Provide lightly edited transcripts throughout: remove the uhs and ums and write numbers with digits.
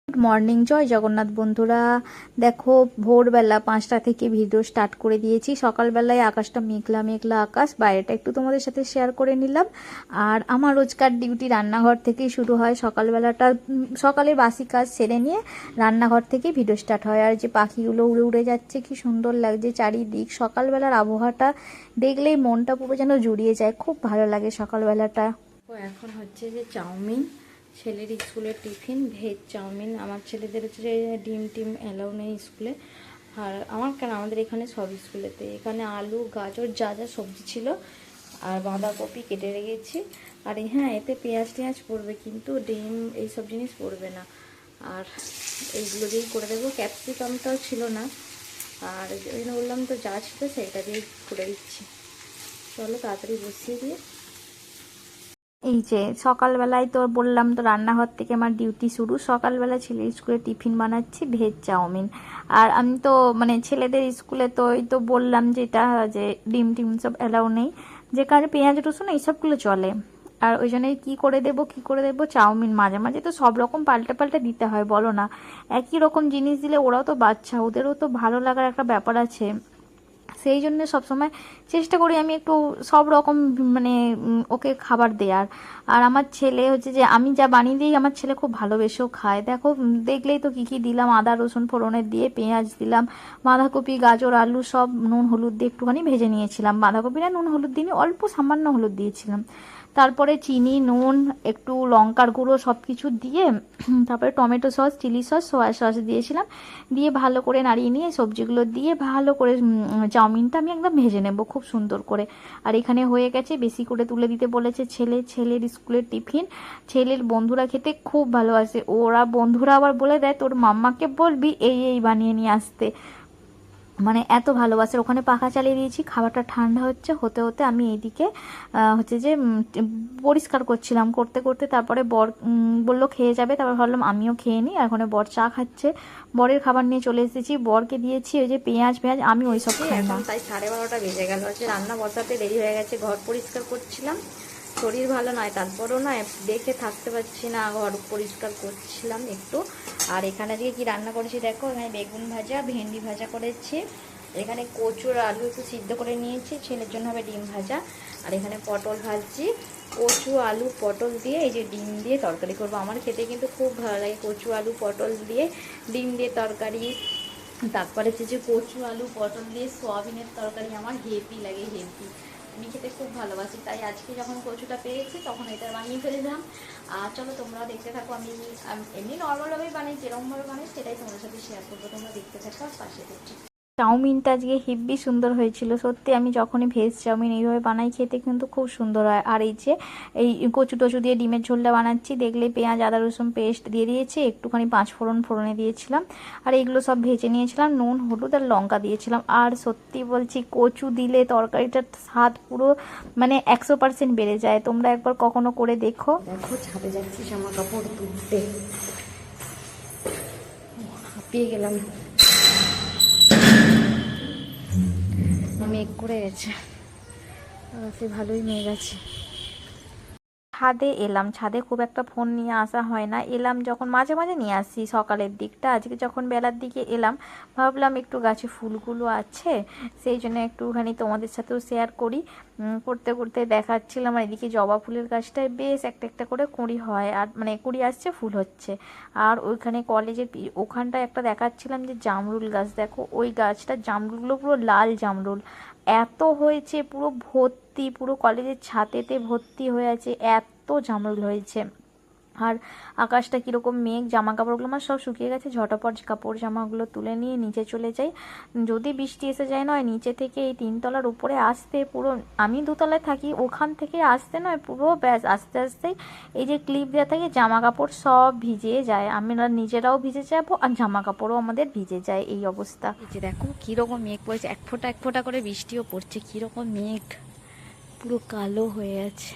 Good morning, জয় জগন্নাথ বন্ধুরা। দেখো, ভোরবেলা 5টা থেকে ভিডিও স্টার্ট করে দিয়েছি। সকালবেলায় আকাশটা মেঘলা মেঘলা আকাশ, বাইরেটা একটু তোমাদের সাথে শেয়ার করে নিলাম। আর আমার রোজকার ডিউটি রান্নাঘর থেকেই শুরু হয়। সকালবেলাটা সকালের বাসি কাজ সেরে নিয়ে রান্নাঘর থেকেই ভিডিও স্টার্ট হয়। আর যে পাখিগুলো উড়ে উড়ে যাচ্ছে, কি সুন্দর লাগছে চারিদিক। সকালবেলার আবহাওয়াটা দেখলেই মনটা পুরো যেন জুড়িয়ে যায়, খুব ভালো লাগে সকালবেলাটা। এখন হচ্ছে যে চাউমিন, ছেলের স্কুলের টিফিন, ভেজ চাউমিন। আমার ছেলেদের হচ্ছে যে ডিম টিম অ্যালাউ নেই স্কুলে। আর আমার কেন, আমাদের এখানে সব স্কুলেতে। এখানে আলু গাজর যা যা সবজি ছিল আর বাঁধাকপি কেটে রেখেছি। আর হ্যাঁ, এতে পেঁয়াজ টেঁয়াজ পড়বে, কিন্তু ডিম এইসব জিনিস পড়বে না। আর এইগুলো দিয়েই করে দেবো। ক্যাপসিকামটাও ছিল না, আর ওই জন্য বললাম তো যা ছিল সেইটা দিয়েই করে দিচ্ছি। চলো তাড়াতাড়ি বসিয়ে দিয়ে। এই যে সকালবেলায় তো বললাম, তো রান্নাঘর থেকে আমার ডিউটি শুরু। সকালবেলা ছেলের স্কুলে টিফিন বানাচ্ছি, ভেজ চাউমিন। আর আমি তো মানে ছেলেদের স্কুলে তো ওই তো বললাম যেটা, যে ডিম টিম সব অ্যালাউ নেই, যে কারণে পেঁয়াজ রসুন এইসবগুলো চলে। আর ওই জন্যই কী করে দেবো চাউমিন। মাঝে মাঝে তো সব রকম পাল্টে পাল্টে দিতে হয়, বলো না? একই রকম জিনিস দিলে ওরাও তো বাচ্চা, ওদেরও তো ভালো লাগার একটা ব্যাপার আছে। সেই জন্য সবসময় চেষ্টা করি আমি একটু সব রকম মানে ওকে খাবার দেওয়ার। আর আমার ছেলে হচ্ছে যে আমি যা বানিয়ে দিই আমার ছেলে খুব ভালোবেসেও খায়। দেখো, দেখলেই তো কী কী দিলাম, আদা রসুন ফোড়নে দিয়ে, পেঁয়াজ দিলাম, বাঁধাকপি গাজর আলু সব নুন হলুদ দিয়ে একটুখানি ভেজে নিয়েছিলাম। বাঁধাকপিটা নুন হলুদ দিইনি, অল্প সামান্য হলুদ দিয়েছিলাম। তারপরে চিনি নুন একটু লঙ্কার গুঁড়ো সব কিছু দিয়ে, তারপরে tomato sauce chilli sauce soya sauce দিয়েছিলাম। দিয়ে ভালো করে নাড়িয়ে নিয়ে সবজিগুলো দিয়ে ভালো করে চাউমিনটা আমি একদম ভেজে নেব খুব সুন্দর করে। আর এখানে হয়ে গেছে, বেশি করে তুলে দিতে বলেছে ছেলের স্কুলের টিফিন। ছেলের বন্ধুরা খেতে খুব ভালোবাসে, ওরা বন্ধুরা আবার বলে দেয় তোর মাম্মাকে বলবি এই এই বানিয়ে নিয়ে আসতে, মানে এত ভালোবাসে। ওখানে পাখা চালিয়ে দিয়েছি, খাবারটা ঠান্ডা হতে হতে আমি এইদিকে হচ্ছে যে পরিষ্কার করছিলাম। করতে করতে তারপরে বর বললো খেয়ে যাবে, তারপর ভাবলাম আমিও খেয়ে নিই। আর ওখানে বর চা খাচ্ছে, বরের খাবার নিয়ে চলে এসেছি। বরকে দিয়েছি ওই যে পেঁয়াজ আমি ওই সব খাই না। তাই 12:30টা বেজে গেল, হচ্ছে রান্না বসাতে দেরি হয়ে গেছে। ঘর পরিষ্কার করছিলাম, শরীর ভালো নয়, তারপরও না দেখে থাকতে পারছি না, ঘর পরিষ্কার করছিলাম একটু। আর এখানে দিয়ে কি রান্না করেছি দেখো, এখানে বেগুন ভাজা ভেন্ডি ভাজা করেছি, এখানে কচুর আলু একটু সিদ্ধ করে নিয়েছি, ছেলের জন্য হবে ডিম ভাজা। আর এখানে পটল ভাজছি, কচু আলু পটল দিয়ে এই যে ডিম দিয়ে তরকারি করবো। আমার খেতে কিন্তু খুব ভালো লাগে কচু আলু পটল দিয়ে ডিম দিয়ে তরকারি। তারপরে হচ্ছে যে কচু আলু পটল দিয়ে সোয়াবিনের তরকারি আমার হেভি লাগে, হেভি। আমি খেতে খুব ভালোবাসি, তাই আজকে যখন কচুটা পেয়েছি তখন এটা বানিয়ে ফেললাম। আর চলো তোমরাও দেখতে থাকো। আমি এমনি নর্মালভাবেই বানাই, যেরকমভাবে বানাই সেটাই তোমাদের সাথে শেয়ার করবো। তোমরা দেখতে থাকো আর পাশে দেখছি। চাউমিনটা আজকে হেব্বি সুন্দর হয়েছিল সত্যি। আমি যখনই ভেজ চাউমিন এইভাবে বানাই খেতে কিন্তু খুব সুন্দর হয়। আর এই যে এই কচু টচু দিয়ে ডিমের ঝোলটা বানাচ্ছি, দেখলে পেঁয়াজ আদা রসুন পেস্ট দিয়ে দিয়েছি, একটুখানি 5 ফোড়ন ফোড়নে দিয়েছিলাম। আর এইগুলো সব ভেজে নিয়েছিলাম, নুন হলুদ আর লঙ্কা দিয়েছিলাম। আর সত্যি বলছি, কচু দিলে তরকারিটার স্বাদ পুরো মানে 100% বেড়ে যায়। তোমরা একবার কখনো করে দেখো। দেখো ছাদে যাচ্ছি জামা কাপড় তুলতে, হাঁপিয়ে গেলাম। মেঘ করে গেছে, সে ভালোই মেঘ আছে। ছাদে এলাম, ছাদে খুব একটা ফোন নিয়ে আসা হয় না, এলাম যখন মাঝে মাঝে নিয়ে আসি সকালের দিকটা। আজকে যখন বেলার দিকে এলাম ভাবলাম একটু গাছে ফুলগুলো আছে, সেই জন্য একটুখানি তোমাদের সাথেও শেয়ার করি। করতে করতে দেখাচ্ছিলাম, আর এদিকে জবা ফুলের গাছটায় বেশ একটা একটা করে কুঁড়ি হয়, আর মানে কুঁড়ি আসছে ফুল হচ্ছে। আর ওইখানে কলেজের ওখানটায় একটা দেখাচ্ছিলাম যে জামরুল গাছ, দেখো ওই গাছটা জামরুলগুলো পুরো লাল জামরুল এত হয়েছে, পুরো ভর্তি, পুরো কলেজের ছাদেতে ভর্তি হয়ে আছে, এত জামরুল হয়েছে। আর আকাশটা কীরকম মেঘ, জামা কাপড়গুলো আমার সব শুকিয়ে গেছে। ঝটাপট কাপড় জামাগুলো তুলে নিয়ে নিচে চলে যাই। যদি বৃষ্টি এসে যায় নয়, নিচে থেকে এই 3তলার উপরে আসতে পুরো, আমি 2তলায় থাকি, ওখান থেকে আসতে নয় পুরো ব্যাস আস্তে আস্তেই এই যে ক্লিপ দেওয়া থাকে জামা কাপড় সব ভিজে যায়। আমরা নিজেরাও ভিজে যাবো আর জামা কাপড়ও আমাদের ভিজে যায়, এই অবস্থা। এই যে দেখো কীরকম মেঘ পড়েছে, এক ফোঁটা করে বৃষ্টিও পড়ছে, কীরকম মেঘ পুরো কালো হয়ে আছে।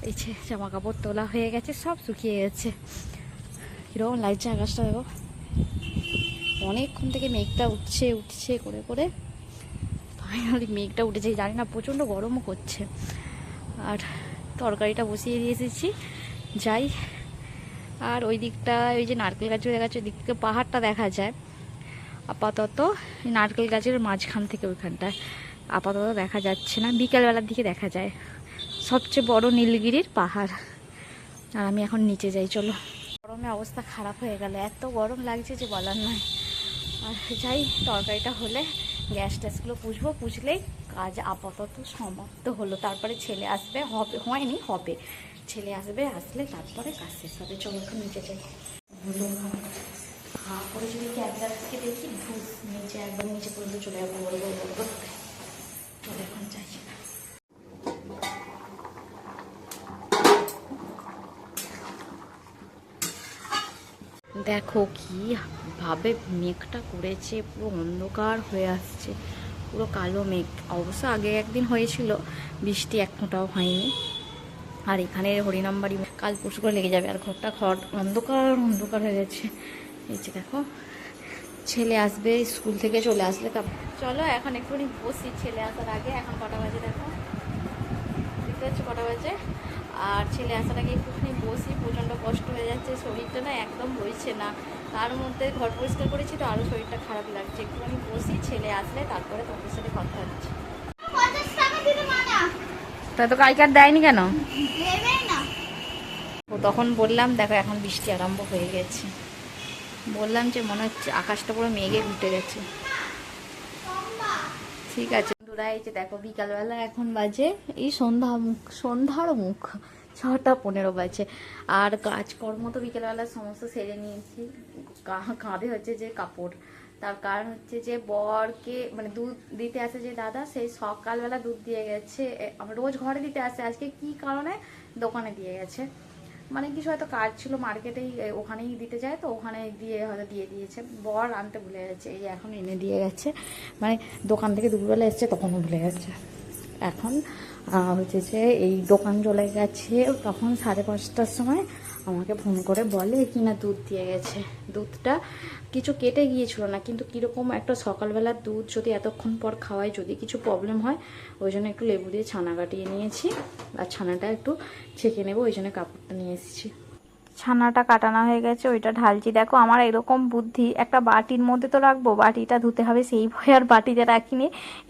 এই যে জামা কাপড় তোলা হয়ে গেছে, সব শুকিয়ে গেছে। কীরকম লাগছে আকাশটা দেখো, অনেকক্ষণ থেকে মেঘটা উঠছে করে করে ফাইনালি মেঘটা উঠেছে। জানি না, প্রচণ্ড গরমও করছে। আর তরকারিটা বসিয়ে দিয়ে এসেছি, যাই আর ওই দিকটা ওই যে নারকেল গাছ দেখা যাচ্ছে, ওই দিক থেকে পাহাড়টা দেখা যায়। আপাতত নারকেল গাছের মাঝখান থেকে ওইখানটায় আপাতত দেখা যাচ্ছে না, বিকেলবেলার দিকে দেখা যায় সবচেয়ে বড় নীলগিরির পাহাড়। আর আমি এখন নিচে যাই, চলো। গরমে অবস্থা খারাপ হয়ে গেল, এত গরম লাগছে যে বলার নয়। আর যাই, তরকারিটা হলে গ্যাস ট্যাসগুলো পুষবো, পুষলেই কাজ আপাতত সমাপ্ত হলো। তারপরে ছেলে আসবে, হবে হয়নি হবে, ছেলে আসবে, আসলে তারপরে কাজ শেষ হবে। চলো এখন নিচে যাই। হা করে যদি ক্যামেরা থেকে দেখি ধূস নিচে একদম নিচে পর্যন্ত চলে যাবো, বলবো চলো এখন যাই। দেখো কি ভাবে মেঘটা করেছে, পুরো অন্ধকার হয়ে আসছে, পুরো কালো মেঘ। অবশ্য আগে একদিন হয়েছিল বৃষ্টি, এক ফোঁটাও হয়নি। আর এখানে হরিনামবাড়ি কাল পরশু করে লেগে যাবে, আর ঘরটা অন্ধকার অন্ধকার হয়ে গেছে। এই যে দেখো, ছেলে আসবে স্কুল থেকে, চলে আসলে চলো এখন একটুখানি বসি ছেলে আসার আগে। এখন কটা বাজে দেখো, দেখতে পাচ্ছি কটা বাজে। আর ছেলে আসার আগে একটুখানি বসি, প্রচণ্ড কষ্ট হয়ে যাচ্ছে, শরীরটা না একদম বইছে না। তার মধ্যে ঘর পরিষ্কার করেছি তো আরও শরীরটা খারাপ লাগছে। একটুখানি বসি, ছেলে আসলে তারপরে তোমাদের সাথে কথা হচ্ছে। তা তো কালকে দেয়নি কেন? তখন বললাম দেখো এখন বৃষ্টি আরম্ভ হয়ে গেছে, বললাম যে মনে হচ্ছে আকাশটা পুরো মেঘে উঠে গেছে। ঠিক আছে বন্ধুরা, এই যে দেখো বিকালবেলা এখন বাজে এই সন্ধ্যার মুখ 6টা 15 বাজে। আর কাজকর্ম তো বিকেলবেলা সমস্ত সেরে নিয়েছি। কাঁধে হচ্ছে যে কাপড়, তার কারণ হচ্ছে যে বরকে মানে দুধ দিতে আসে যে দাদা, সেই সকালবেলা দুধ দিয়ে গেছে। আমার রোজ ঘরে দিতে আসে, আজকে কি কারণে দোকানে দিয়ে গেছে, মানে কিছু হয়তো কাজ ছিল মার্কেটেই, ওখানেই দিতে যায় তো ওখানে দিয়ে হয়তো দিয়ে দিয়েছে। বর আনতে ভুলে গেছে, এই এখন এনে দিয়ে গেছে, মানে দোকান থেকে দুপুরবেলা এসছে তখনও ভুলে গেছে। এখন হচ্ছে যে এই দোকান চলে গেছে, তখন 5:30টার সময় আমাকে ফোন করে বলে কিনা দুধ দিয়ে গেছে। দুধটা কিছু কেটে গিয়েছিল না, কিন্তু কীরকম একটা সকালবেলার দুধ যদি এতক্ষণ পর খাওয়াই যদি কিছু প্রবলেম হয়, ওই জন্য একটু লেবু দিয়ে ছানা কাটিয়ে নিয়েছি। আর ছানাটা একটু ছেঁকে নেবো, ওই জন্য কাপড়টা নিয়ে এসেছি। ছানাটা কাটানো হয়ে গেছে, ওইটা ঢালছি। দেখো আমার এরকম বুদ্ধি, একটা বাটির মধ্যে তো রাখবো, বাটিটা ধুতে হবে সেই ভয়ে আর বাটিতে রাখিনি,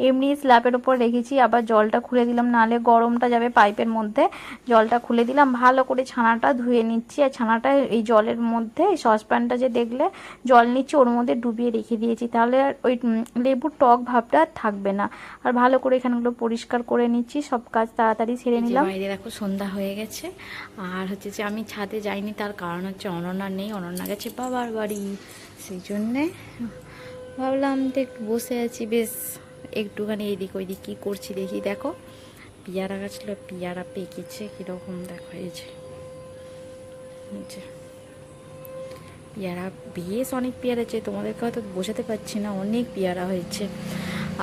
এমনি স্ল্যাপের ওপর রেখেছি। আবার জলটা খুলে দিলাম, নাহলে গরমটা যাবে পাইপের মধ্যে। জলটা খুলে দিলাম, ভালো করে ছানাটা ধুয়ে নিচ্ছি। আর ছানাটা এই জলের মধ্যে, এই সসপ্যানটা যে দেখলে জল নিচ্ছি ওর মধ্যে ডুবিয়ে রেখে দিয়েছি, তাহলে আর ওই লেবুর টক ভাবটা থাকবে না। আর ভালো করে এখানগুলো পরিষ্কার করে নিচ্ছি, সব কাজ তাড়াতাড়ি সেরে নিলাম। বাইরে দেখো সন্ধ্যা হয়ে গেছে। আর হচ্ছে যে আমি ছাদে যাইনি, তার কারণ হচ্ছে অনন্যা নেই, অনন্যা গেছে বাবার বাড়ি, সেই জন্যে ভাবলাম যে একটু বসে আছি, বেশ একটুখানি এইদিক ওইদিক কী করছি দেখি। দেখো পেয়ারা গাছ ছিল, পেয়ারা পেকেছে কীরকম দেখো, এই যে পেয়ারা বেশ অনেক পেয়ারা আছে, তোমাদেরকে হয়তো বোঝাতে পারছি না, অনেক পেয়ারা হয়েছে।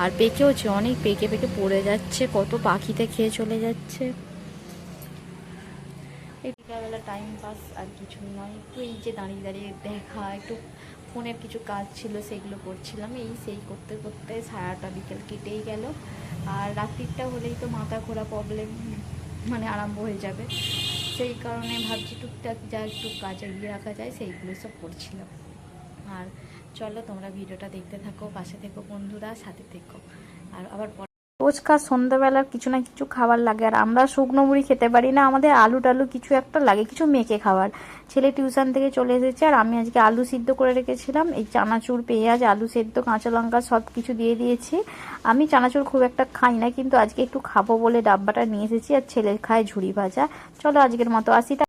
আর পেকেওছে অনেক, পেকে পেকে পড়ে যাচ্ছে, কত পাখিতে খেয়ে চলে যাচ্ছে। এই বিকালবেলা টাইম পাস আর কিছু নয়, একটু এই যে দাঁড়িয়ে দাঁড়িয়ে দেখা, একটু ফোনের কিছু কাজ ছিল সেগুলো করছিলাম, এই সেই করতে করতে সারাটা বিকেল কেটেই গেল। আর রাত্রিটা হলেই তো মাথা ঘোরা প্রবলেম মানে আরম্ভ হয়ে যাবে, সেই কারণে ভাবছি টুকটাক যা একটু কাজ এগিয়ে রাখা যায় সেইগুলো সব করছিলাম। আর চলো তোমরা ভিডিওটা দেখতে থাকো, পাশে থেকো বন্ধুরা, সাথে থেকো। আর আবার রোজকার সন্ধ্যাবেলার কিছু না কিছু খাবার লাগে, আর আমরা শুকনো মুড়ি খেতে পারি না, আমাদের আলু টালু কিছু একটা লাগে, কিছু মেখে খাবার। ছেলে টিউশন থেকে চলে এসেছে, আর আমি আজকে আলু সিদ্ধ করে রেখেছিলাম, এই চানাচুর পেঁয়াজ আলু সেদ্ধ কাঁচা লঙ্কা সব কিছু দিয়ে দিয়েছি। আমি চানাচুর খুব একটা খাই না, কিন্তু আজকে একটু খাবো বলে ডাব্বাটা নিয়ে এসেছি। আর ছেলে খায় ঝুড়ি ভাজা। চলো আজকের মতো আসি।